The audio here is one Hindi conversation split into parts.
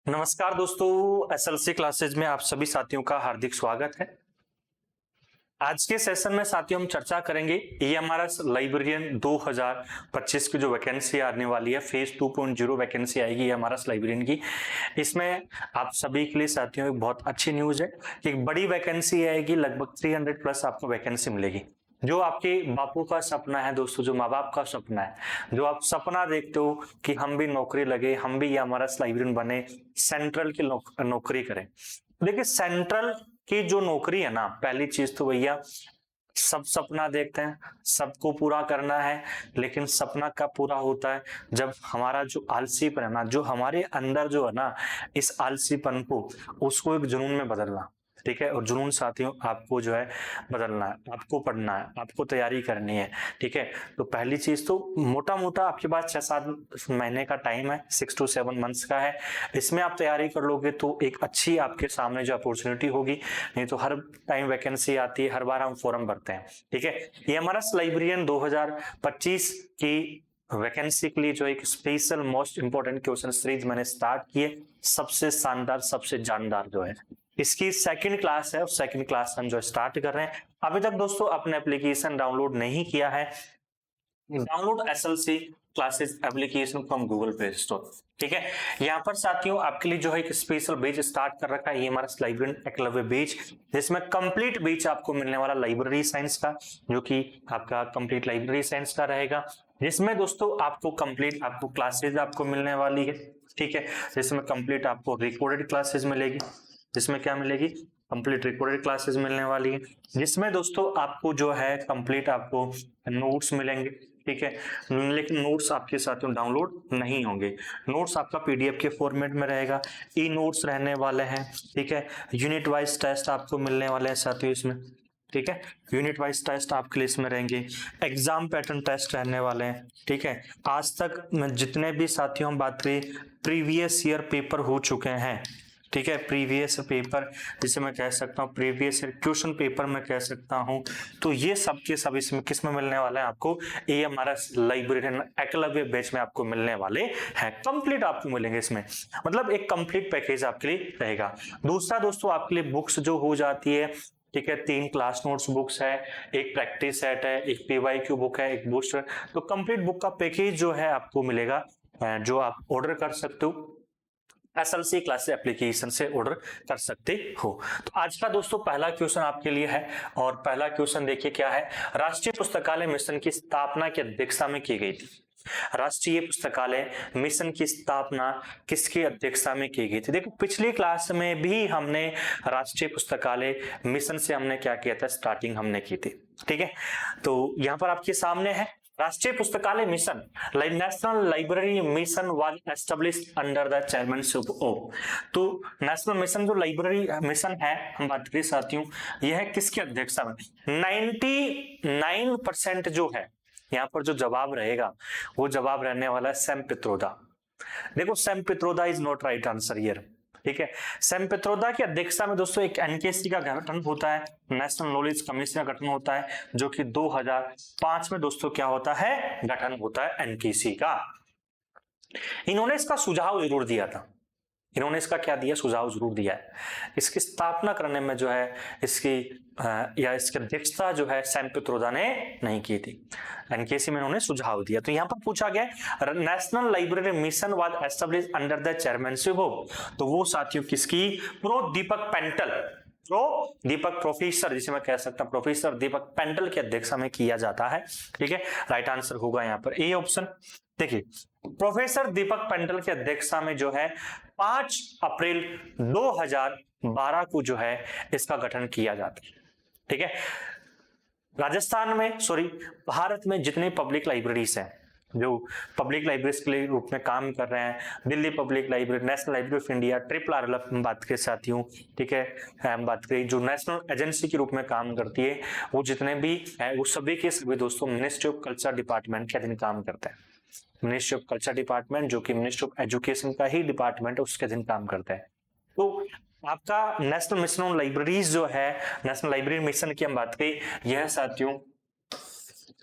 नमस्कार दोस्तों, एसएलसी क्लासेज में आप सभी साथियों का हार्दिक स्वागत है। आज के सेशन में साथियों हम चर्चा करेंगे ईएमआरएस लाइब्रेरियन 2025 की जो वैकेंसी आने वाली है, फेज 2.0 वैकेंसी आएगी ईएमआरएस लाइब्रेरियन की। इसमें आप सभी के लिए साथियों एक बहुत अच्छी न्यूज है कि एक बड़ी वैकेंसी आएगी, लगभग 300 प्लस आपको वैकेंसी मिलेगी। जो आपके बापू का सपना है दोस्तों, जो माँ बाप का सपना है, जो आप सपना देखते हो कि हम भी नौकरी लगे, हम भी ईएमआरएस लाइब्रेरियन बने, सेंट्रल की नौकरी करें। देखिए सेंट्रल की जो नौकरी है ना, पहली चीज तो भैया सब सपना देखते हैं, सबको पूरा करना है, लेकिन सपना कब पूरा होता है? जब हमारा जो आलसीपन है ना, जो हमारे अंदर जो है ना, इस आलसीपन को उसको एक जुनून में बदलना। ठीक है, और जुनून साथियों आपको जो है बदलना है, आपको पढ़ना है, आपको तैयारी करनी है। ठीक है, तो पहली चीज तो मोटा मोटा आपके पास 6-7 महीने का टाइम है, 6 to 7 मंथ्स का है। इसमें आप तैयारी कर लोगे तो एक अच्छी आपके सामने जो अपॉर्चुनिटी होगी। नहीं तो हर टाइम वैकेंसी आती है, हर बार हम फॉर्म भरते हैं। ठीक है, ईएमआरएस लाइब्रेरियन 2025 की वैकेंसी के लिए जो एक special most important question series मैंने स्टार्ट किए, सबसे शानदार सबसे जानदार जो है, इसकी सेकंड क्लास है और सेकंड क्लास हम जो स्टार्ट कर रहे हैं। अभी तक दोस्तों अपने एप्लीकेशन डाउनलोड नहीं किया है, download SLC classes application from Google play store. ठीक है, यहाँ पर साथियों आपके लिए जो है एक स्पेशल बेच स्टार्ट कर रखा है ईएमआरएस लाइब्रेरियन एकलव्य बेच, जिसमें कंप्लीट बेच आपको मिलने वाला लाइब्रेरी साइंस का, जो कि आपका कंप्लीट लाइब्रेरी साइंस का रहेगा, जिसमें दोस्तों आपको कंप्लीट आपको क्लासेज आपको मिलने वाली है। ठीक है, जिसमें कंप्लीट आपको रिकॉर्डेड क्लासेज मिलेगी, जिसमें क्या मिलेगी, कंप्लीट रिकॉर्डेड क्लासेस मिलने वाली है, जिसमें दोस्तों आपको जो है कंप्लीट आपको नोट्स मिलेंगे। ठीक है, लेकिन नोट्स आपके साथियों डाउनलोड नहीं होंगे, नोट्स आपका पीडीएफ के फॉर्मेट में रहेगा, ई नोट्स रहने वाले हैं। ठीक है, यूनिट वाइज टेस्ट आपको मिलने वाले हैं साथियों इसमें। ठीक है, यूनिट वाइज टेस्ट आपके लिए इसमें रहेंगे, एग्जाम पैटर्न टेस्ट रहने वाले हैं। ठीक है, आज तक जितने भी साथियों हम बात करें, प्रीवियस ईयर पेपर हो चुके हैं। ठीक है, प्रीवियस पेपर जिसे मैं कह सकता हूँ, प्रीवियस क्वेश्चन पेपर मैं कह सकता हूँ, तो ये सब के सब इसमें किस में मिलने वाले हैं आपको, ईएमआरएस लाइब्रेरियन एकलव्य बैच में आपको मिलने वाले हैं। कंप्लीट आपको मिलेंगे इसमें, मतलब एक कंप्लीट पैकेज आपके लिए रहेगा। दूसरा दोस्तों आपके लिए बुक्स जो हो जाती है, ठीक है, 3 क्लास नोट्स बुक्स है, एक प्रैक्टिस सेट है, एक पीवाईक्यू बुक है, एक बूस्टर, तो कंप्लीट बुक का पैकेज जो है आपको मिलेगा, जो आप ऑर्डर कर सकते हो, एसएलसी क्लास एप्लीकेशन से ऑर्डर कर सकते हो। तो आज का दोस्तों पहला क्वेश्चन आपके लिए है, और पहला क्वेश्चन देखिए क्या है, राष्ट्रीय पुस्तकालय मिशन की स्थापना की अध्यक्षता में की गई थी। राष्ट्रीय पुस्तकालय मिशन की स्थापना किसकी अध्यक्षता में की गई थी? देखो पिछली क्लास में भी हमने राष्ट्रीय पुस्तकालय मिशन से हमने क्या किया था, स्टार्टिंग हमने की थी। ठीक है, तो यहाँ पर आपके सामने है राष्ट्रीय पुस्तकालय mission, national library mission was established under the chairmanship of. तो नेशनल मिशन जो लाइब्रेरी मिशन है हम बात करें साथियों, यह किसकी अध्यक्षता में? 99% जो है यहाँ पर जो जवाब रहेगा वो जवाब रहने वाला है सैम पित्रोदा। देखो Sam Pitroda is not right answer here. ठीक है, सैम पित्रोदा की अध्यक्षता में दोस्तों एक एनकेसी का गठन होता है, नेशनल नॉलेज कमीशन का गठन होता है, जो कि 2005 में दोस्तों क्या होता है, गठन होता है एनकेसी का। इन्होंने इसका सुझाव जरूर दिया था, इन्होंने इसका क्या दिया, सुझाव जरूर दिया है। इसकी स्थापना करने में जो है इसकी या इसकी अध्यक्षता जो है सैम पित्रोदा ने नहीं की थी, एनकेसी में इन्होंने सुझाव दिया। तो यहाँ पर पूछा गया national library mission was established under the chairmanship of, तो वो साथियों किसकी, प्रो दीपक पेंटल, प्रो दीपक प्रोफेसर जिसे मैं कह सकता हूं प्रोफेसर दीपक पेंटल की अध्यक्षता में किया जाता है। ठीक है, राइट आंसर होगा यहाँ पर ए ऑप्शन। देखिए प्रोफेसर दीपक पेंटल की अध्यक्षता में जो है 5 अप्रैल 2012 को जो है इसका गठन किया जाता है। ठीक है, राजस्थान में भारत में जितने पब्लिक लाइब्रेरीज हैं, जो पब्लिक लाइब्रेरीज के रूप में काम कर रहे हैं, Delhi public library, national library of India, RRR हम बात करें साथियों। ठीक है, हम बात करें जो नेशनल एजेंसी के रूप में काम करती है, वो जितने भी है वो सभी के सभी दोस्तों मिनिस्ट्री ऑफ कल्चर डिपार्टमेंट के अधीन काम करते हैं। मिनिस्ट्री ऑफ कल्चर डिपार्टमेंट जो कि मिनिस्ट्री ऑफ एजुकेशन का ही डिपार्टमेंट है, उसके अधीन काम करता है। तो आपका नेशनल मिशन ऑन लाइब्रेरीज जो है, नेशनल लाइब्रेरी मिशन की हम बात करें, यह साथियों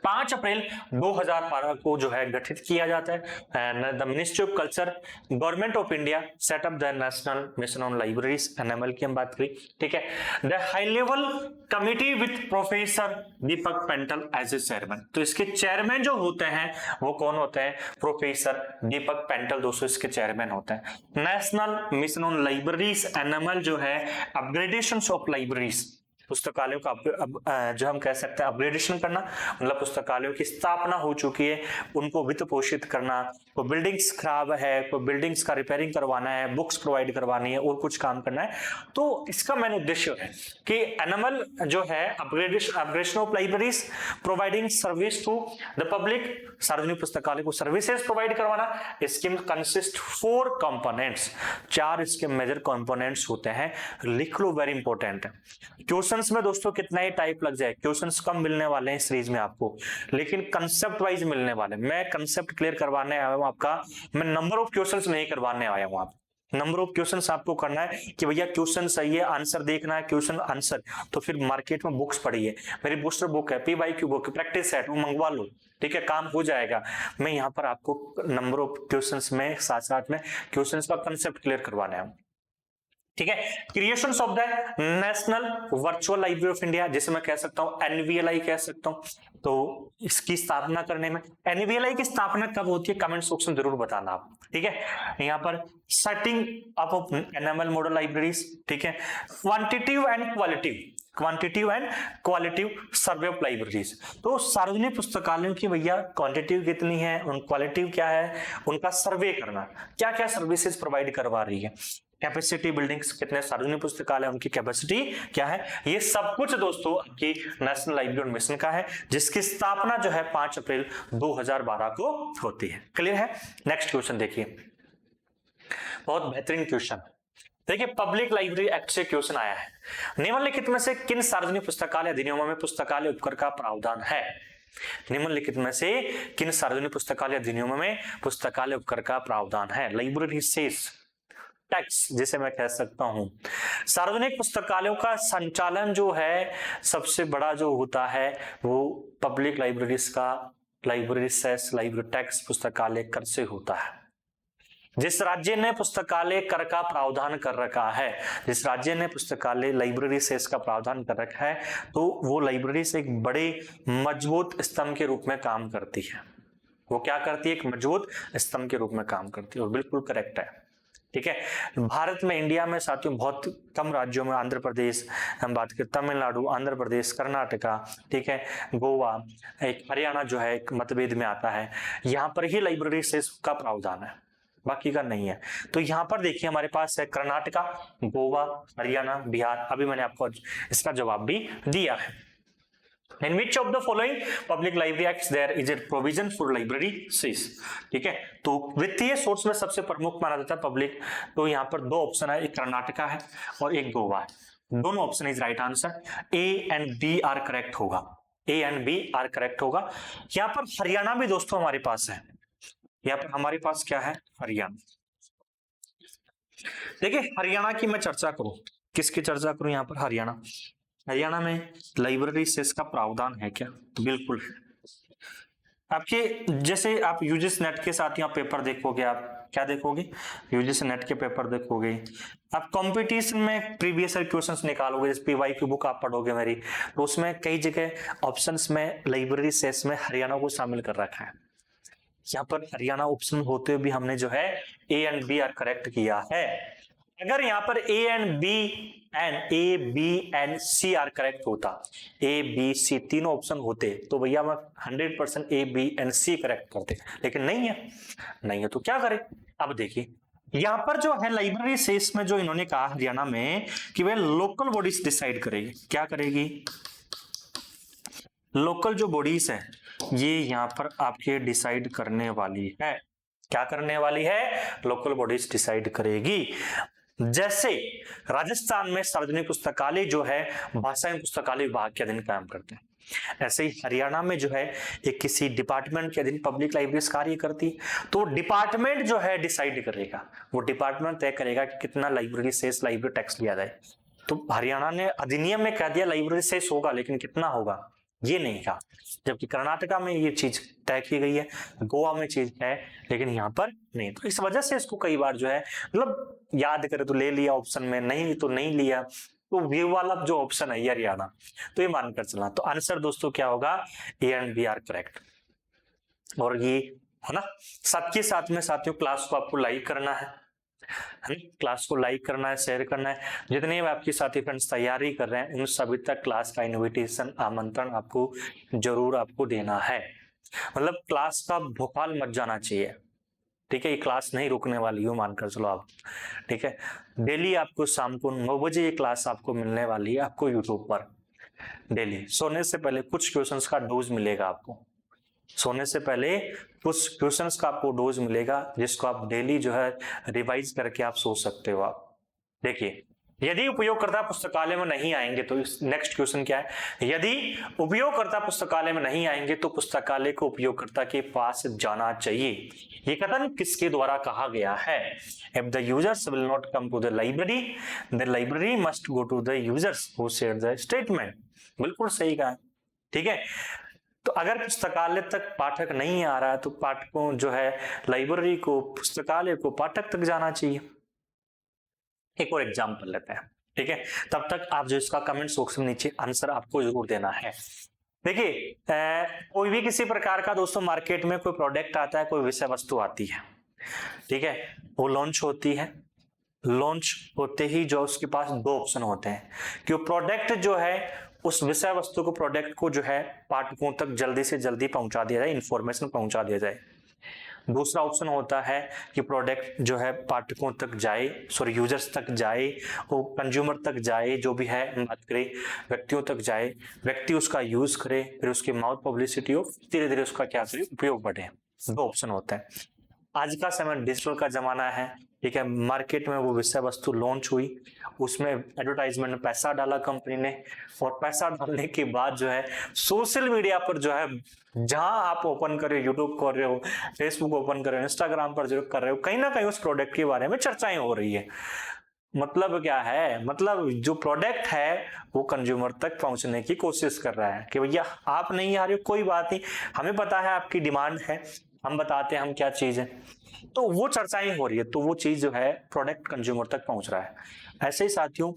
5 अप्रैल 2012 को जो है गठित किया जाता है। The ministry of culture, government of India set up the national mission on libraries, NML की हम बात करें, ठीक है। The high level committee with professor Deepak Pental as a chairman, तो इसके चेयरमैन जो होते हैं वो कौन होते हैं? प्रोफेसर दीपक पेंटल दोस्तों इसके चेयरमैन होते हैं। National mission on libraries, NML जो है अपग्रेडेशन ऑफ लाइब्रेरीज, पुस्तकालयों का जो हम कह सकते हैं अपग्रेडेशन करना, मतलब पुस्तकालयों की स्थापना हो चुकी है उनको वित्त पोषित करना, कोई बिल्डिंग्स खराब है, कोई बिल्डिंग्स का रिपेयरिंग करवाना है, बुक्स प्रोवाइड करवानी है और कुछ काम करना है। तो इसका मेन उद्देश्य है कि एनएमएल जो है upgradation of libraries, providing service to the public, सार्वजनिक पुस्तकालय को सर्विसेज प्रोवाइड करवाना। स्कीम कंसिस्ट 4 कंपोनेंट्स, 4 इसके मेजर कंपोनेंट्स होते हैं। लिख लो, वेरी इंपॉर्टेंट है। क्वेश्चंस में दोस्तों कितना ही टाइप लग जाए, क्वेश्चंस कम मिलने वाले हैं सीरीज में आपको, लेकिन कंसेप्ट वाइज मिलने वाले। मैं कंसेप्ट क्लियर करवाने आया हूं आपका, मैं नंबर ऑफ क्वेश्चंस नहीं करवाने आया हूं। आप नंबर ऑफ क्वेश्चंस आपको करना है कि भैया क्वेश्चन सही है, आंसर देखना है, क्वेश्चन आंसर। तो फिर मार्केट में बुक्स पड़ी है, मेरी बूस्टर बुक है, PYQ बुक, प्रैक्टिस सेट, वो मंगवा लो, ठीक है, काम हो जाएगा। मैं यहाँ पर आपको नंबर ऑफ क्वेश्चंस में साथ साथ में क्वेश्चंस का कंसेप्ट क्लियर करवाना है, ठीक है। Creation of the national virtual library of India, जिसे मैं कह सकता हूं NVLI कह सकता हूं, तो इसकी स्थापना करने में NVLI की स्थापना कब होती है कमेंट सेक्शन जरूर बताना आप, ठीक है। यहाँ पर setting up of NML model libraries, ठीक है। Quantitative and qualitative survey of libraries, तो सार्वजनिक पुस्तकालयों की भैया क्वांटिटिव कितनी है, उन क्वालिटिव क्या है, उनका सर्वे करना, क्या क्या सर्विसेज प्रोवाइड करवा रही है, कैपेसिटी बिल्डिंग्स, कितने सार्वजनिक पुस्तकालय, उनकी कैपेसिटी क्या है, ये सब कुछ दोस्तों आपकी नेशनल लाइब्रेरी मिशन का है, जिसकी स्थापना जो है 5 अप्रैल 2012 को होती है। क्लियर है। नेक्स्ट क्वेश्चन देखिए, बहुत बेहतरीन क्वेश्चन देखिए, पब्लिक लाइब्रेरी एक्ट से क्वेश्चन आया है। निम्नलिखित में से किन सार्वजनिक पुस्तकालय अधिनियमों में पुस्तकालय उपकर का प्रावधान है? निम्नलिखित में से किन सार्वजनिक पुस्तकालय अधिनियमों में पुस्तकालय उपकर का प्रावधान है? लाइब्रेरी सेस टैक्स, जिसे मैं कह सकता हूं। सार्वजनिक पुस्तकालयों का संचालन जो है सबसे बड़ा जो होता है वो पब्लिक लाइब्रेरीज का लाइब्रेरी सेस, लाइब्रेरी टैक्स पुस्तकालय कर से होता है। जिस राज्य ने पुस्तकालय कर का प्रावधान कर रखा है, जिस राज्य ने पुस्तकालय लाइब्रेरी सेस का प्रावधान कर रखा है, तो वो लाइब्रेरी से एक बड़े मजबूत स्तंभ के रूप में काम करती है। वो क्या करती है? एक मजबूत स्तंभ के रूप में काम करती है, और बिल्कुल करेक्ट है, ठीक है। भारत में, इंडिया में साथियों बहुत कम राज्यों में, आंध्र प्रदेश हम बात करें, तमिलनाडु, आंध्र प्रदेश, कर्नाटका, ठीक है, गोवा, एक हरियाणा जो है एक मतभेद में आता है, यहाँ पर ही लाइब्रेरी सेस का प्रावधान है, बाकी का नहीं है। तो यहाँ पर देखिए हमारे पास है कर्नाटका, गोवा, हरियाणा, बिहार। अभी मैंने आपको इसका जवाब भी दिया है। In which of the following public library acts there is a provision for library fees? ठीक है, तो वित्तीय सोर्स में सबसे प्रमुख माना जाता है पब्लिक, तो यहाँ पर 2 ऑप्शन है, एक कर्नाटका है और एक गोवा है। दोनों option is right answer, A and B are correct होगा, A and B are correct होगा। यहाँ पर हरियाणा भी दोस्तों हमारे पास है, यहाँ पर हमारे पास क्या है? हरियाणा। देखिए हरियाणा की मैं चर्चा करूं, किसकी चर्चा करूं? यहाँ पर हरियाणा में लाइब्रेरी सेस का प्रावधान है क्या? तो बिल्कुल है। आपके जैसे आप यूजीसी नेट के साथ यहाँ पेपर देखोगे, आप क्या देखोगे? यूजीसी नेट के पेपर देखोगे, आप कंपटीशन में प्रीवियस ईयर क्वेश्चंस निकालोगे, जैसे PYQ बुक आप पढ़ोगे मेरी, तो उसमें कई जगह ऑप्शंस में लाइब्रेरी सेस में हरियाणा को शामिल कर रखा है। यहाँ पर हरियाणा ऑप्शन होते हुए भी हमने जो है A and B are correct किया है। अगर यहाँ पर A, B and C are correct होता, A, B, C तीनों ऑप्शन होते, तो भैया मैं 100% A, B and C correct करते, लेकिन नहीं है तो क्या करें? अब देखिए यहाँ पर जो है लाइब्रेरी सेस में जो इन्होंने कहा हरियाणा में कि वह लोकल बॉडीज डिसाइड करेगी, क्या करेगी? लोकल जो बॉडीज है ये यहाँ पर आपके डिसाइड करने वाली है। क्या करने वाली है? लोकल बॉडीज डिसाइड करेगी। जैसे राजस्थान में सार्वजनिक पुस्तकालय जो है भाषा एवं पुस्तकालय विभाग के अधीन काम करते हैं, ऐसे ही हरियाणा में जो है एक किसी डिपार्टमेंट के अधीन पब्लिक लाइब्रेरी कार्य करती है, तो डिपार्टमेंट जो है डिसाइड करेगा, वो डिपार्टमेंट तय करेगा कि कितना लाइब्रेरी सेस, लाइब्रेरी टैक्स लिया जाए। तो हरियाणा ने अधिनियम में कह दिया लाइब्रेरी सेस होगा, लेकिन कितना होगा ये नहीं कहा, जबकि कर्नाटका में ये चीज तय की गई है, गोवा में चीज है, लेकिन यहाँ पर नहीं। तो इस वजह से इसको कई बार जो है मतलब याद करे तो ले लिया ऑप्शन में, नहीं तो नहीं लिया, तो व्यू वाला जो ऑप्शन है ये हरियाणा, तो ये मानकर चलना। तो आंसर दोस्तों क्या होगा, A and B are correct. और ये है ना, साथ के साथ में साथियों क्लास को आपको लाइक करना है, क्लास को लाइक करना है, शेयर करना है। जितने भी आपके साथी फ्रेंड्स तैयारी कर रहे हैं उन सभी तक क्लास का इनविटेशन, आमंत्रण आपको जरूर आपको देना है। मतलब क्लास का भोपाल मत जाना चाहिए, ठीक है। ये क्लास नहीं रुकने वाली हो, मानकर चलो आप, ठीक है। डेली आपको शाम को 9 बजे ये क्लास आपको मिलने वाली है, आपको यूट्यूब पर डेली। सोने से पहले कुछ क्वेश्चंस का डोज मिलेगा आपको, सोने से पहले कुछ क्वेश्चंस का आपको डोज मिलेगा, जिसको आप डेली जो है रिवाइज करके आप सो सकते हो। आप देखिए, यदि उपयोगकर्ता पुस्तकालय में नहीं आएंगे तो नेक्स्ट क्वेश्चन क्या है, यदि उपयोगकर्ता पुस्तकालय में नहीं आएंगे तो पुस्तकालय को उपयोगकर्ता के पास जाना चाहिए। ये कथन किसके द्वारा कहा गया है, if the users will not come to the library, the library must go to the users who share the statement. बिल्कुल सही कहा, ठीक है। तो अगर पुस्तकालय तक पाठक नहीं आ रहा है तो पाठकों जो है लाइब्रेरी को, पुस्तकालय को पाठक तक जाना चाहिए। एक और एग्जाम्पल लेते हैं, ठीक है। तब तक आप जो इसका कमेंट बॉक्स में नीचे आंसर आपको जरूर देना है। देखिए, कोई भी किसी प्रकार का दोस्तों मार्केट में कोई प्रोडक्ट आता है, कोई विषय वस्तु आती है, ठीक है, वो लॉन्च होती है। लॉन्च होते ही जो उसके पास दो ऑप्शन होते हैं कि वो प्रोडक्ट जो है, उस विषय वस्तु को, प्रोडक्ट को जो है पाठकों तक जल्दी से जल्दी पहुंचा दिया जाए, इंफॉर्मेशन पहुंचा दिया जाए। दूसरा ऑप्शन होता है कि प्रोडक्ट जो है पाठकों तक जाए, सॉरी यूजर्स तक जाए, वो कंज्यूमर तक जाए, जो भी है बात करें व्यक्तियों तक जाए, व्यक्ति उसका यूज करे, फिर उसकी माउथ पब्लिसिटी हो, धीरे धीरे उसका क्या करे उपयोग बढ़े। दो ऑप्शन होते हैं। आज का समय डिजिटल का जमाना है, ठीक है। मार्केट में वो विषय वस्तु लॉन्च हुई, उसमें एडवर्टाइजमेंट में पैसा डाला कंपनी ने, और पैसा डालने के बाद जो है सोशल मीडिया पर जो है, जहां आप ओपन कर रहे हो, यूट्यूब कर रहे हो, फेसबुक ओपन कर रहे हो, इंस्टाग्राम पर जो कर रहे हो, कहीं ना कहीं उस प्रोडक्ट के बारे में चर्चाएं हो रही है। मतलब क्या है, मतलब जो प्रोडक्ट है वो कंज्यूमर तक पहुंचने की कोशिश कर रहा है कि भैया आप नहीं आ रहे हो, कोई बात नहीं, हमें पता है आपकी डिमांड है, हम बताते हैं हम क्या चीज है। तो वो चर्चाएं हो रही है, तो वो चीज जो है प्रोडक्ट कंज्यूमर तक पहुंच रहा है। ऐसे ही साथियों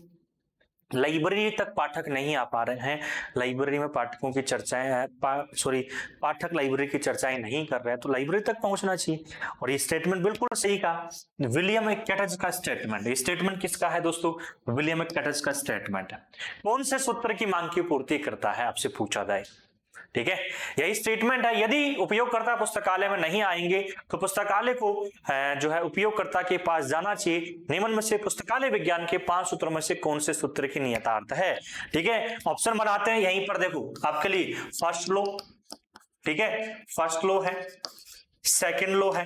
लाइब्रेरी तक पाठक नहीं आ पा रहे हैं, लाइब्रेरी में पाठकों की चर्चाएं पाठक लाइब्रेरी की चर्चाएं नहीं कर रहे हैं, तो लाइब्रेरी तक पहुंचना चाहिए। और ये स्टेटमेंट बिल्कुल सही कहा, विलियम कैटज का स्टेटमेंट। ये स्टेटमेंट किसका है दोस्तों, विलियम कैटज का स्टेटमेंट है। कौन से सूत्र की मांग की पूर्ति करता है, आपसे पूछा जाए, ठीक है। यही स्टेटमेंट है, यदि उपयोगकर्ता पुस्तकालय में नहीं आएंगे तो पुस्तकालय को जो है उपयोगकर्ता के पास जाना चाहिए। निम्न में से पुस्तकालय विज्ञान के 5 सूत्रों में से कौन से सूत्र की नियतार्थ है, ठीक है। ऑप्शन बनाते हैं, यहीं पर देखो आपके लिए फर्स्ट लॉ, ठीक है, फर्स्ट लॉ है, सेकंड लॉ है,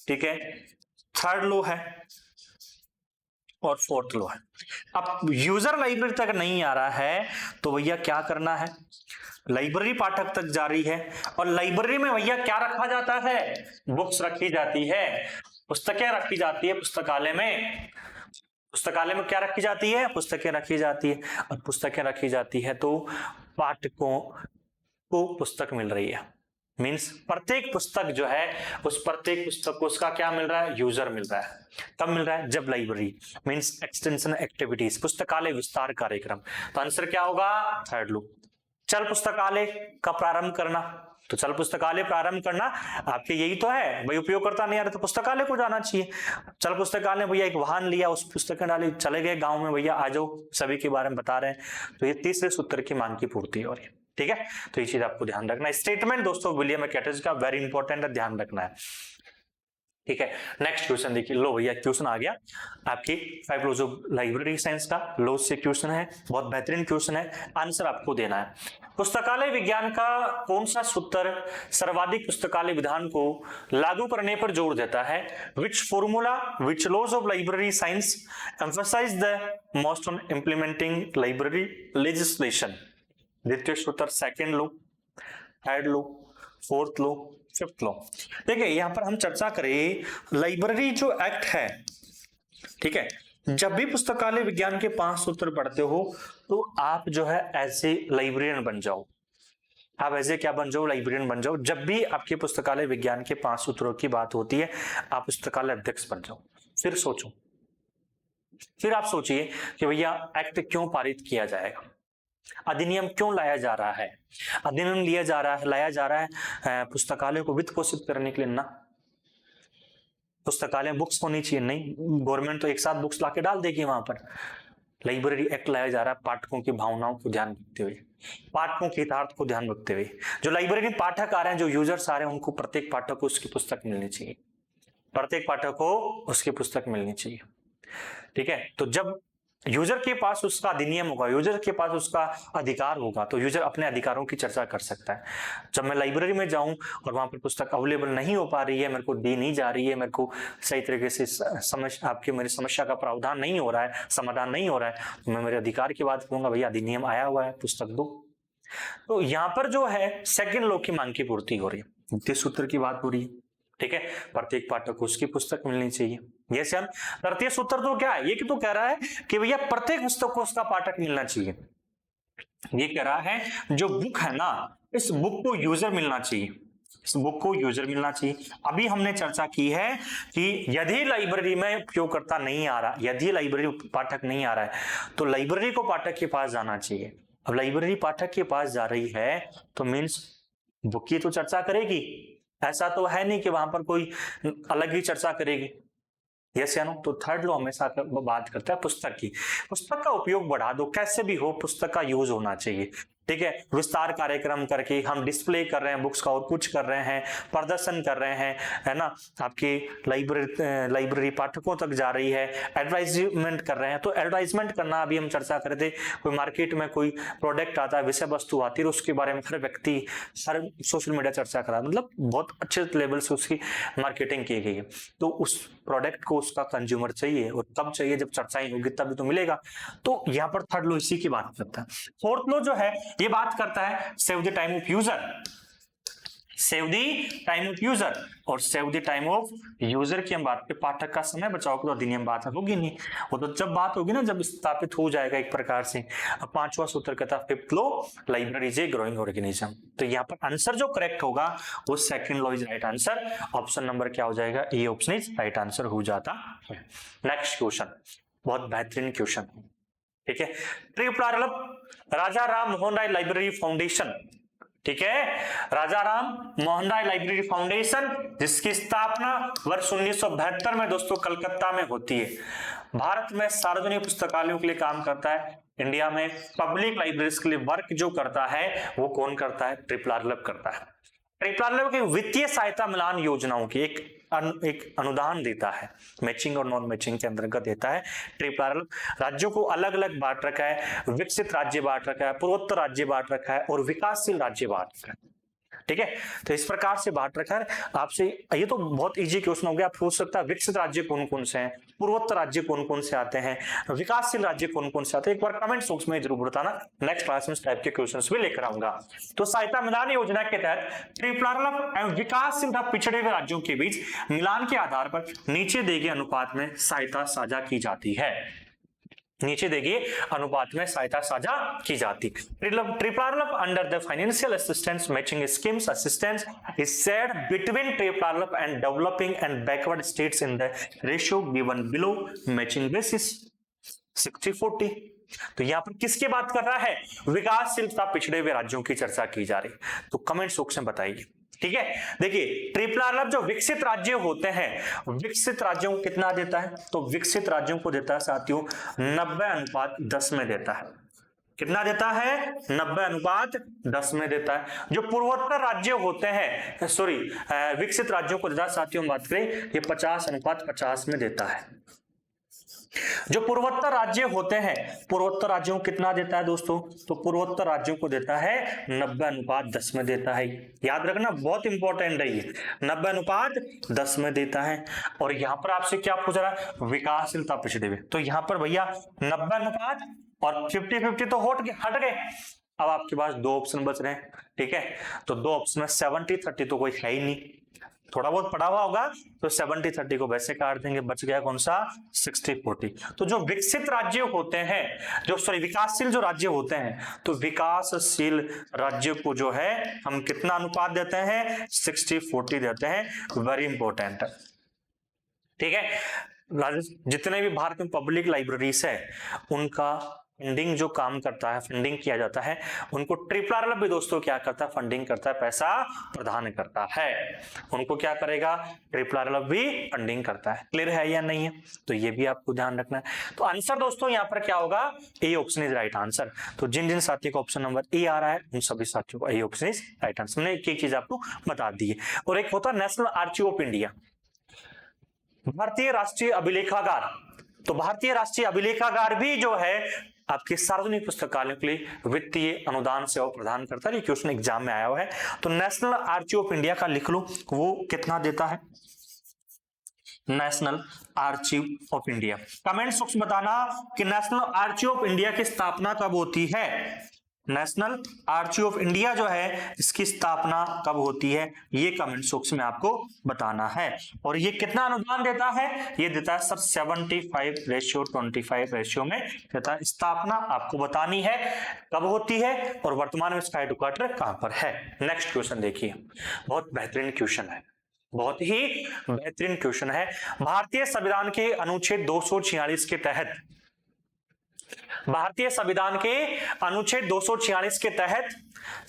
ठीक है, थर्ड लॉ है और फोर्थ लॉ है। अब यूजर लाइब्रेरी तक नहीं आ रहा है तो भैया क्या करना है, लाइब्रेरी पाठक तक जा रही है, और लाइब्रेरी में भैया क्या रखा जाता है, बुक्स रखी जाती है, पुस्तकें रखी जाती है। पुस्तकालय में क्या रखी जाती है, पुस्तकें रखी जाती है, और पुस्तकें रखी जाती है तो पाठकों को पुस्तक मिल रही है। मीन्स प्रत्येक पुस्तक जो है, उस प्रत्येक पुस्तक को उसका क्या मिल रहा है, यूजर मिल रहा है। कब मिल रहा है, जब लाइब्रेरी मीन्स एक्सटेंशन एक्टिविटीज, पुस्तकालय विस्तार कार्यक्रम। तो आंसर क्या होगा, थर्ड लूप। चल पुस्तकालय का प्रारंभ करना, तो चल पुस्तकालय प्रारंभ करना आपके यही तो है भाई, उपयोगकर्ता नहीं आ रहे तो पुस्तकालय को जाना चाहिए। चल पुस्तकालय भैया एक वाहन लिया, उस पुस्तकें डाली, चले गए गांव में, भैया आ जाओ सभी के बारे में बता रहे हैं। तो ये तीसरे सूत्र की मांग की पूर्ति हो रही है, ठीक है। तो ये चीज आपको ध्यान रखना है। स्टेटमेंट दोस्तों विलियम कैटज का वेरी इंपॉर्टेंट है, ध्यान रखना है, ठीक है। नेक्स्ट क्वेश्चन देखिए, लो भैया क्वेश्चन आ गया आपकी 5 लॉज ऑफ लाइब्रेरी साइंस का, लॉज से क्वेश्चन है, बहुत बेहतरीन क्वेश्चन है, आंसर आपको देना है। पुस्तकालय विज्ञान का कौन सा सूत्र सर्वाधिक पुस्तकालय विधान को लागू करने पर जोर देता है, which formula, which laws of library science emphasise the most on implementing library legislation. द्वितीय सूत्र, second law, third law, fourth law, fifth law. देखिए यहां पर हम चर्चा करें, लाइब्रेरी जो एक्ट है, ठीक है, जब भी पुस्तकालय विज्ञान के 5 सूत्र पढ़ते हो तो आप जो है ऐसे लाइब्रेरियन बन जाओ, आप ऐसे क्या बन जाओ, लाइब्रेरियन बन जाओ। जब भी आपके पुस्तकालय विज्ञान के 5 सूत्रों की बात होती है, आप पुस्तकालय अध्यक्ष बन जाओ। फिर सोचो, फिर आप सोचिए कि भैया एक्ट क्यों पारित किया जाएगा, अधिनियम क्यों लाया जा रहा है। अधिनियम लाया जा रहा है पुस्तकालय को वित्त पोषित करने के लिए ना। पुस्तकालय बुक्स होनी चाहिए, नहीं गवर्नमेंट तो एक साथ बुक्स लाके डाल देगी वहां पर। लाइब्रेरी एक्ट लाया जा रहा है पाठकों की भावनाओं को ध्यान रखते हुए, पाठकों के हितार्थ को ध्यान रखते हुए। जो लाइब्रेरी पाठक आ रहे हैं, जो यूजर्स आ रहे हैं, उनको प्रत्येक पाठक को उसकी पुस्तक मिलनी चाहिए, प्रत्येक पाठक को उसकी पुस्तक मिलनी चाहिए। ठीक है, तो जब यूजर के पास उसका अधिनियम होगा, यूजर के पास उसका अधिकार होगा, तो यूजर अपने अधिकारों की चर्चा कर सकता है। जब मैं लाइब्रेरी में जाऊं और वहां पर पुस्तक अवेलेबल नहीं हो पा रही है, मेरे को दी नहीं जा रही है, मेरे को सही तरीके से मेरी समस्या का प्रावधान नहीं हो रहा है, समाधान नहीं हो रहा है, तो मैं मेरे अधिकार की बात करूंगा, भैया अधिनियम आया हुआ है, पुस्तक दो। तो यहाँ पर जो है सेकंड लॉ की मांग की पूर्ति हो रही है, द्वितीय सूत्र की बात हो रही है। ठीक है, प्रत्येक पाठक को उसकी पुस्तक मिलनी चाहिए। ये सर तृतीय सूत्र तो क्या है, ये तो कह रहा है कि भैया प्रत्येक पुस्तक को उसका पाठक मिलना चाहिए। ये कह रहा है जो बुक है ना, इस बुक को यूजर मिलना चाहिए, इस बुक को यूजर मिलना चाहिए। अभी हमने चर्चा की है कि यदि लाइब्रेरी में उपयोगकर्ता नहीं आ रहा, यदि लाइब्रेरी पाठक नहीं आ रहा है, तो लाइब्रेरी को पाठक के पास जाना चाहिए। अब लाइब्रेरी पाठक के पास जा रही है तो मीन्स बुक की तो चर्चा करेगी, ऐसा तो है नहीं कि वहां पर कोई अलग ही चर्चा करेगी। यस या नो? तो थर्ड लॉ हमेशा बात करता है पुस्तक की। पुस्तक का उपयोग बढ़ा दो, कैसे भी हो पुस्तक का यूज होना चाहिए। ठीक है, विस्तार कार्यक्रम करके हम डिस्प्ले कर रहे हैं बुक्स का और कुछ कर रहे हैं, प्रदर्शन कर रहे हैं, है ना, आपकी लाइब्रेरी पाठकों तक जा रही है, एडवर्टाइजमेंट कर रहे हैं। तो एडवर्टाइजमेंट करना अभी हम चर्चा कर रहे थे, कोई मार्केट में कोई प्रोडक्ट आता है, विषय वस्तु आती है, उसके बारे में हर व्यक्ति हर सोशल मीडिया चर्चा करा, मतलब बहुत अच्छे लेवल से उसकी मार्केटिंग की गई है। तो उस प्रोडक्ट को उसका कंज्यूमर चाहिए, और कब चाहिए, जब चर्चाएं होगी तभी तो मिलेगा। तो यहाँ पर थर्ड लॉ इसी की बात करता है। फोर्थ लॉ जो है ये बात करता है save the time of user, save the time of user, और save the time of user की हम बात पे पाठक का समय बचाओ तो अधिनियम बात होगी नहीं, वो तो जब बात होगी ना जब स्थापित हो जाएगा एक प्रकार से। अब पांचवा सूत्र कहता है fifth law, library is a growing organism. तो यहाँ पर आंसर जो करेक्ट होगा वो second law is right answer. Option number क्या हो जाएगा, A option is right answer हो जाता है। नेक्स्ट क्वेश्चन बहुत बेहतरीन क्वेश्चन है। ठीक है, ट्री प्रारंभ राजा राम मोहन राय लाइब्रेरी फाउंडेशन। ठीक है, राजा राम मोहन राय लाइब्रेरी फाउंडेशन जिसकी स्थापना वर्ष 1972 में दोस्तों कलकत्ता में होती है। भारत में सार्वजनिक पुस्तकालयों के लिए काम करता है। इंडिया में पब्लिक लाइब्रेरीज के लिए वर्क जो करता है वो कौन करता है, ट्रिपल करता है। ट्रिपल की वित्तीय सहायता मिलान योजनाओं की एक अनुदान देता है, मैचिंग और नॉन मैचिंग के अंतर्गत देता है। ट्रिपल राज्यों को अलग अलग बांट रखा है, विकसित राज्य बांट रखा है, पूर्वोत्तर राज्य बांट रखा है और विकासशील राज्य बांट रखा है। ठीक है, तो इस प्रकार से बांट रखा है। आपसे ये तो बहुत इजी क्वेश्चन हो गया, आप पूछ सकता है विकसित राज्य कौन कौन से हैं, पूर्वोत्तर राज्य कौन कौन से आते हैं, विकासशील राज्य कौन कौन से आते हैं, एक बार कमेंट बॉक्स में जरूर बताना। नेक्स्ट क्लास में इस टाइप के क्वेश्चंस भी लेकर आऊंगा। तो सहायता मिलान योजना के तहत ट्रिपल एवं विकासशील तथा पिछड़े हुए राज्यों के बीच मिलान के आधार पर नीचे दिए गए अनुपात में सहायता साझा की जाती है। नीचे देखिए अनुपात में सहायता साझा की जाती। Triple under the financial assistance matching schemes assistance is shared between triple and developing and backward states in the ratio given below matching basis 60-40। तो यहाँ पर किसकी बात कर रहा है, विकासशील तथा पिछड़े हुए राज्यों की चर्चा की जा रही। तो कमेंट बॉक्स में बताइए। ठीक है, देखिए ट्रिपल जो विकसित राज्य होते हैं, विकसित राज्यों को कितना देता है, तो विकसित राज्यों को देता है साथियों 90:10 में देता है। कितना देता है, 90:10 में देता है। जो पूर्वोत्तर राज्य होते हैं, सॉरी विकसित राज्यों को देता है साथियों, बात करें ये 50:50 में देता है। जो पूर्वोत्तर राज्य होते हैं, पूर्वोत्तर राज्यों को कितना देता है दोस्तों, तो पूर्वोत्तर राज्यों को देता है 90:10 में देता है। याद रखना बहुत इंपॉर्टेंट है ये, 90:10 में देता है। और यहाँ पर आपसे क्या पूछ रहा है, विकासशीलता पिछड़े हुए, तो यहाँ पर भैया 90 और 50-50 तो हट गए। अब आपके पास दो ऑप्शन बच रहे हैं। ठीक है, तो दो ऑप्शन में 70-30 तो कोई है ही नहीं, थोड़ा बहुत पढ़ा हुआ होगा तो 70-30 को वैसे काट देंगे, बच गया कौन सा 60-40। तो जो विकसित राज्य होते हैं, जो सॉरी विकासशील जो राज्य होते हैं, तो विकासशील राज्य को जो है हम कितना अनुपात देते हैं 60-40 देते हैं। वेरी इंपॉर्टेंट, ठीक है। जितने भी भारत में पब्लिक लाइब्रेरीज है उनका फंडिंग जो काम करता है, फंडिंग किया जाता है, उनको ट्रिपल भी दोस्तों क्या करता है, फंडिंग करता है, पैसा प्रदान करता है। उनको क्या करेगा, ट्रिपल भी फंडिंग करता है। क्लियर है या नहीं है, तो ये भी आपको ध्यान रखना है। तो आंसर दोस्तों यहाँ पर क्या होगा, A option is right answer. तो जिन जिन साथियों का ऑप्शन नंबर ए आ रहा है उन सभी साथियों को A option is right answer. मैंने एक चीज आपको बता दी है। और एक होता है नेशनल आर्chiव ऑफ इंडिया, भारतीय राष्ट्रीय अभिलेखागार। तो भारतीय राष्ट्रीय अभिलेखागार भी जो है आपके सार्वजनिक पुस्तकालयों के लिए वित्तीय अनुदान सेवा प्रदान करता है। ये क्वेश्चन एग्जाम में आया हुआ है। तो नेशनल आर्chiव ऑफ इंडिया का लिख लो, वो कितना देता है, national archive of India. Comment box में बताना कि नेशनल आर्chiव ऑफ इंडिया की स्थापना कब होती है। नेशनल आर्chiव ऑफ इंडिया जो है इसकी स्थापना कब होती है, ये कमेंट बॉक्स में आपको बताना है। और ये कितना अनुदान देता है, ये देता है सर 75:25 रेशियो में देता है। स्थापना आपको बतानी है कब होती है और वर्तमान में इसका हेडक्वार्टर कहां पर है। नेक्स्ट क्वेश्चन देखिए, बहुत बेहतरीन क्वेश्चन है, बहुत ही बेहतरीन क्वेश्चन है। भारतीय संविधान के अनुच्छेद 246 के तहत, भारतीय संविधान के अनुच्छेद 246 के तहत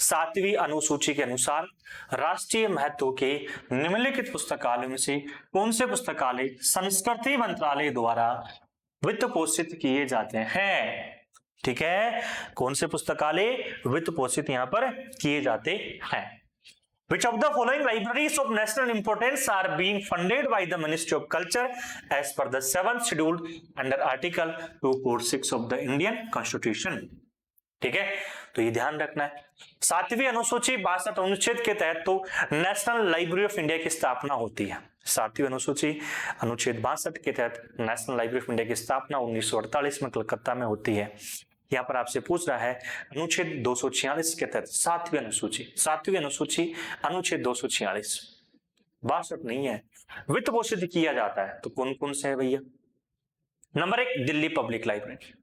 7वीं अनुसूची के अनुसार राष्ट्रीय महत्व के निम्नलिखित पुस्तकालयों में से कौन से पुस्तकालय संस्कृति मंत्रालय द्वारा वित्त पोषित किए जाते हैं। ठीक है, कौन से पुस्तकालय वित्त पोषित यहां पर किए जाते हैं। Which of the following libraries of national importance are being funded by the Ministry of Culture as per the 7th schedule under Article 246 of the Indian Constitution? ठीक है, तो ये ध्यान रखना है। 7वीं अनुसूची 62 अनुच्छेद के तहत तो नेशनल लाइब्रेरी ऑफ इंडिया की स्थापना होती है। 7वीं अनुसूची अनुच्छेद 62 के तहत नेशनल लाइब्रेरी ऑफ इंडिया की स्थापना 1948 में कलकत्ता में होती है। यहाँ पर आपसे पूछ रहा है अनुच्छेद 246 के तहत 7वीं अनुसूची अनुच्छेद 246, 62 नहीं है, वित्त पोषित किया जाता है। तो कौन कौन से है भैया। नंबर 1 दिल्ली पब्लिक लाइब्रेरी,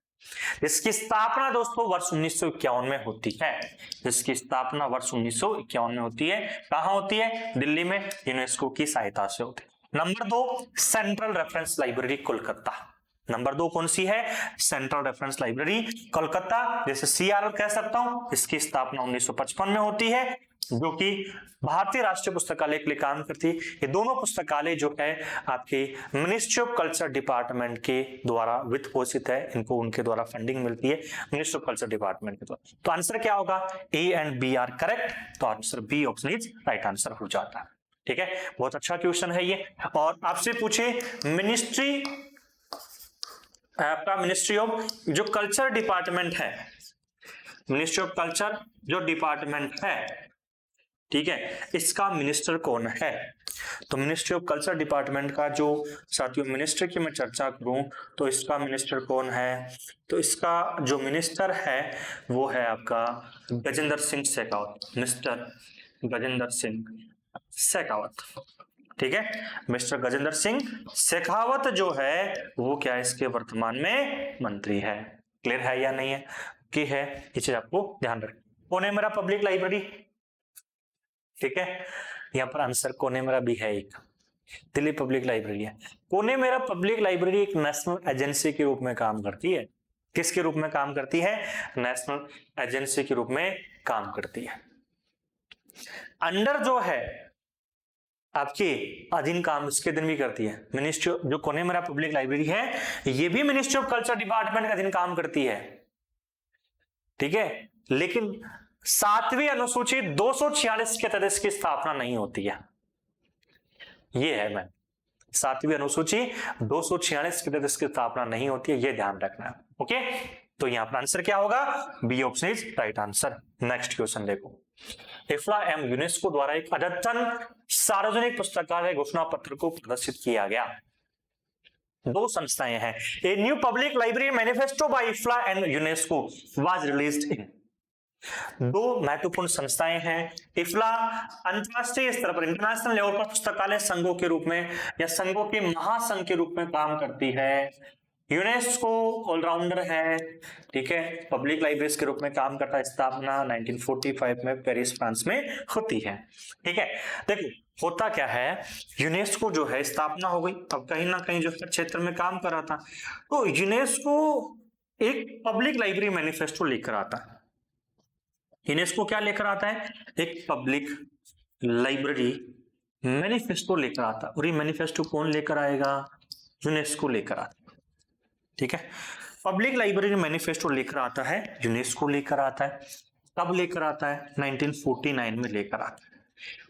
इसकी स्थापना दोस्तों वर्ष 1951 में होती है। इसकी स्थापना वर्ष 1951 में होती है। कहां होती है, दिल्ली में, यूनेस्को की सहायता से होती है। Number 2 central reference library Kolkata. Number 2 कौन सी है, सेंट्रल रेफरेंस लाइब्रेरी कोलकाता, जैसे सीआरएल कह सकता हूं। इसकी स्थापना 1955 में होती है, जो कि भारतीय राष्ट्रीय पुस्तकालय के लिए काम करती है। ये दोनों पुस्तकालय जो है आपके मिनिस्ट्री ऑफ कल्चर डिपार्टमेंट के द्वारा वित्त पोषित है। इनको उनके द्वारा फंडिंग मिलती है मिनिस्ट्री ऑफ कल्चर डिपार्टमेंट के द्वारा। तो आंसर क्या होगा, A and B are correct. तो answer B option is right answer हो जाता है। ठीक है, बहुत अच्छा क्वेश्चन है ये। और आपसे पूछे मिनिस्ट्री, आपका मिनिस्ट्री ऑफ जो कल्चर डिपार्टमेंट है, मिनिस्ट्री ऑफ कल्चर जो डिपार्टमेंट है, ठीक है, इसका मिनिस्टर कौन है। तो मिनिस्ट्री ऑफ कल्चर डिपार्टमेंट का जो साथियों मिनिस्टर की मैं चर्चा करूं तो इसका मिनिस्टर कौन है, तो इसका जो मिनिस्टर है वो है आपका गजेंद्र सिंह शेखावत, मिस्टर गजेंद्र सिंह शेखावत। ठीक है, मिस्टर गजेंद्र सिंह शेखावत जो है वो क्या है, इसके वर्तमान में मंत्री है। क्लियर है या नहीं है, कि है, ये चीज आपको ध्यान रखें। कौन है मेरा पब्लिक लाइब्रेरी, ठीक है, यहाँ पर आंसर कोने मेरा भी है, एक दिल्ली पब्लिक लाइब्रेरी है। कोने मेरा पब्लिक लाइब्रेरी एक नेशनल एजेंसी के रूप में काम करती है। किसके रूप में काम करती है, नेशनल एजेंसी के रूप में काम करती है। अंडर जो है आपके अधीन काम इसके अधीन भी करती है मिनिस्ट्री, जो कोने मेरा पब्लिक लाइब्रेरी है ये भी मिनिस्ट्री ऑफ कल्चर डिपार्टमेंट के अधीन काम करती है। ठीक है, लेकिन 7वीं अनुसूची 246 के तहत इसकी स्थापना नहीं होती है। ये है मैं 7वीं अनुसूची 246 के तहत इसकी स्थापना नहीं होती है, ये ध्यान रखना है। ओके, तो यहां पर आंसर क्या होगा, B option is right answer. Next question देखो, इफ्ला एवं यूनेस्को द्वारा एक अद्यतन सार्वजनिक पुस्तकालय घोषणा पत्र को प्रदर्शित किया गया। 2 संस्थाएं हैं। A new public library manifesto by IFLA and UNESCO was released in. दो महत्वपूर्ण संस्थाएं हैं। इफ्ला अंतरराष्ट्रीय स्तर पर, इंटरनेशनल लेवल पर पुस्तकालय संघों के रूप में या संघों के महासंघ के रूप में काम करती है। यूनेस्को ऑलराउंडर है, ठीक है, पब्लिक लाइब्रेरीज के रूप में काम करता है। स्थापना 1945 में पेरिस फ्रांस में होती है, ठीक है। देखो होता क्या है, यूनेस्को जो है स्थापना हो गई, अब कहीं ना कहीं जो है क्षेत्र में काम कर रहा था, तो यूनेस्को एक पब्लिक लाइब्रेरी मैनिफेस्टो लेकर आता है। यूनेस्को क्या लेकर आता है, एक पब्लिक लाइब्रेरी मैनिफेस्टो लेकर आता है। और ये मैनिफेस्टो कौन लेकर आएगा, यूनेस्को लेकर आता है, ठीक है। पब्लिक लाइब्रेरी मैनिफेस्टो लेकर आता है, यूनेस्को लेकर आता है। कब लेकर आता है, 1949 में लेकर आता है।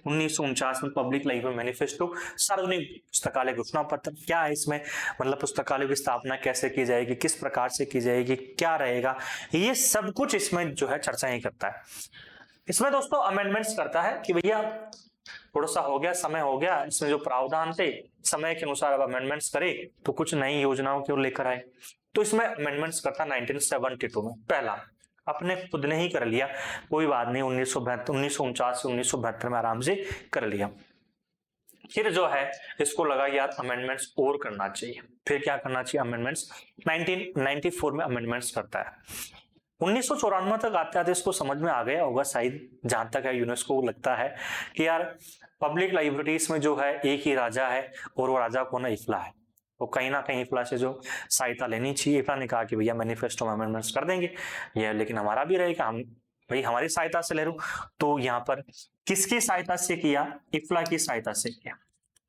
1949 में पब्लिक लाइब्रेरी मैनिफेस्टो, सार्वजनिक पुस्तकालय घोषणा पत्र। क्या है इसमें, मतलब पुस्तकालय की स्थापना कैसे की जाएगी, किस प्रकार से की जाएगी, क्या रहेगा, ये सब कुछ इसमें जो है चर्चाएं करता है। इसमें दोस्तों अमेंडमेंट्स करता है कि भैया थोड़ा सा हो गया, समय हो गया, इसमें जो प्रावधान थे समय के अनुसार अब अमेंडमेंट्स करे तो कुछ नई योजनाओं की ओर लेकर आए। तो इसमें अमेंडमेंट्स करता 1972 में, पहला अपने खुद ने ही कर लिया, कोई बात नहीं, 1949 से 1972 में आराम से कर लिया। फिर जो है इसको लगा यार अमेंडमेंट्स और करना चाहिए, फिर क्या करना चाहिए, अमेंडमेंट्स 1994 में अमेंडमेंट्स करता है। 1994 तक आते आते इसको समझ में आ गया होगा शायद, जहां तक है यूनेस्को को लगता है कि यार पब्लिक लाइब्रेरीज में जो है एक ही राजा है और वो राजा कौन है, इफ्ला है। तो कहीं ना कहीं इफ्ला से जो सहायता लेनी चाहिए। इफ्ला ने कहा कि भैया मैनिफेस्टो में अमेंडमेंट्स कर देंगे ये, लेकिन हमारा भी रहेगा, हम भाई हमारी सहायता से ले लो। तो यहाँ पर किसकी सहायता से किया, इफ्ला की सहायता से किया,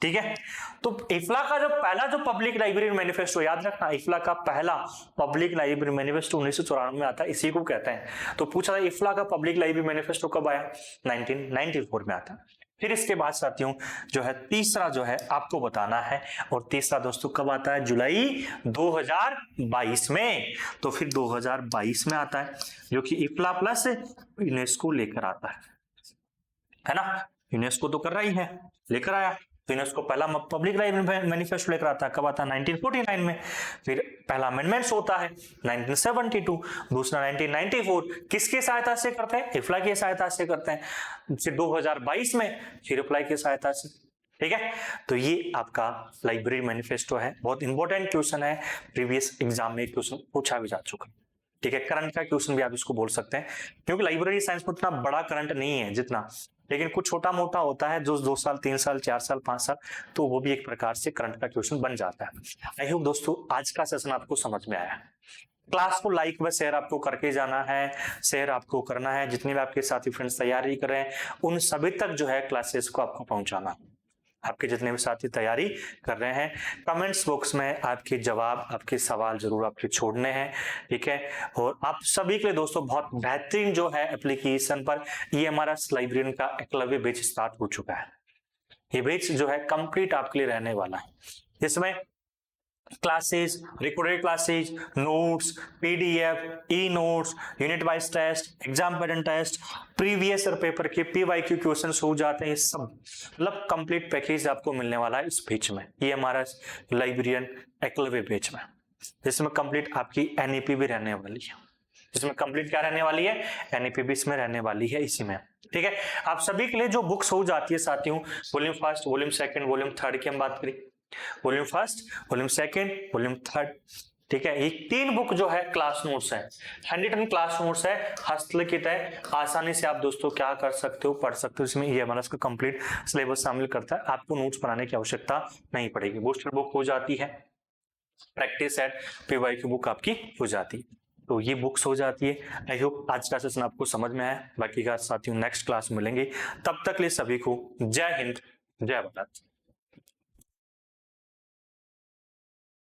ठीक है। तो इफ्ला का जो पहला जो पब्लिक लाइब्रेरी मैनिफेस्टो, याद रखना इफ्ला का पहला पब्लिक लाइब्रेरी मैनिफेस्टो 1994 में आता है, इसी को कहते हैं। तो पूछा था इफ्ला का पब्लिक लाइब्रेरी मैनिफेस्टो कब आया, 1994 में आता है। फिर इसके बाद साथियों जो है तीसरा जो है आपको बताना है, और तीसरा दोस्तों कब आता है, जुलाई 2022 में। तो फिर 2022 में आता है, जो कि इफ्ला प्लस यूनेस्को लेकर आता है ना। यूनेस्को तो कर रही है, लेकर आया। तो यूनेस्को पहला पब्लिक लाइब्रेरी मैनिफेस्टो लेकर आता है, कब आता है, 1949 में। फिर पहला अमेंडमेंट्स होता है 1972, दूसरा 1994। किसकी सहायता से करते हैं, इफ्ला की सहायता से करते हैं। फिर 2022 में फिर इफ्ला की सहायता से, ठीक है। तो ये आपका लाइब्रेरी मैनिफेस्टो है, बहुत इंपॉर्टेंट क्वेश्चन है, प्रीवियस एग्जाम में क्वेश्चन पूछा भी जा चुका, ठीक है। करंट का क्वेश्चन भी आप इसको बोल सकते हैं, क्योंकि लाइब्रेरी साइंस में उतना बड़ा करंट नहीं है जितना, लेकिन कुछ छोटा मोटा होता है जो 2 साल 3 साल 4 साल 5 साल, तो वो भी एक प्रकार से करंट का क्वेश्चन बन जाता है। आई होप दोस्तों आज का सेशन आपको समझ में आया। क्लास को लाइक व शेयर आपको करके जाना है, शेयर आपको करना है। जितने भी आपके साथी फ्रेंड्स तैयारी कर रहे हैं उन सभी तक जो है क्लासेस को आपको पहुंचाना है। आपके जितने भी साथी तैयारी कर रहे हैं, कमेंट्स बॉक्स में आपके जवाब, आपके सवाल जरूर आपके छोड़ने हैं, ठीक है। और आप सभी के लिए दोस्तों बहुत बेहतरीन जो है एप्लीकेशन पर EMRS लाइब्रेरियन का एकलव्य बैच स्टार्ट हो चुका है। ये बैच जो है कंप्लीट आपके लिए रहने वाला है, जिसमें classes, recorded classes, notes, PDF, e notes, unit wise test, exam pattern test, previous year paper के PYQ क्वेश्चंस हो जाते हैं, सब मतलब कंप्लीट पैकेज आपको मिलने वाला है इस बैच में, EMRS लाइब्रेरियन एकलव्य बैच में, जिसमें कंप्लीट आपकी NEP भी रहने वाली है। जिसमें कंप्लीट क्या रहने वाली है, NEP भी इसमें रहने वाली है इसी में, ठीक है। आप सभी के लिए जो बुक्स हो जाती है साथियों, volume first, volume second, volume third की हम बात करें, volume first, volume second, volume third, ठीक है। ये 3 बुक जो है क्लास नोट्स है, हैंड रिटन क्लास नोट्स है, हस्तलिखित है, आसानी से आप दोस्तों क्या कर सकते हो, पढ़ सकते हो। इसमें EMRS का कंप्लीट सिलेबस शामिल करता है, आपको नोट्स बनाने की आवश्यकता नहीं पड़ेगी। बूस्टर बुक हो जाती है, प्रैक्टिस सेट, PYQ बुक आपकी हो जाती है, तो ये बुक्स हो जाती है। आई होप आज का सेशन आपको समझ में आया। बाकी का साथियों नेक्स्ट क्लास मिलेंगे, तब तक लिए सभी को जय हिंद, जय भारत।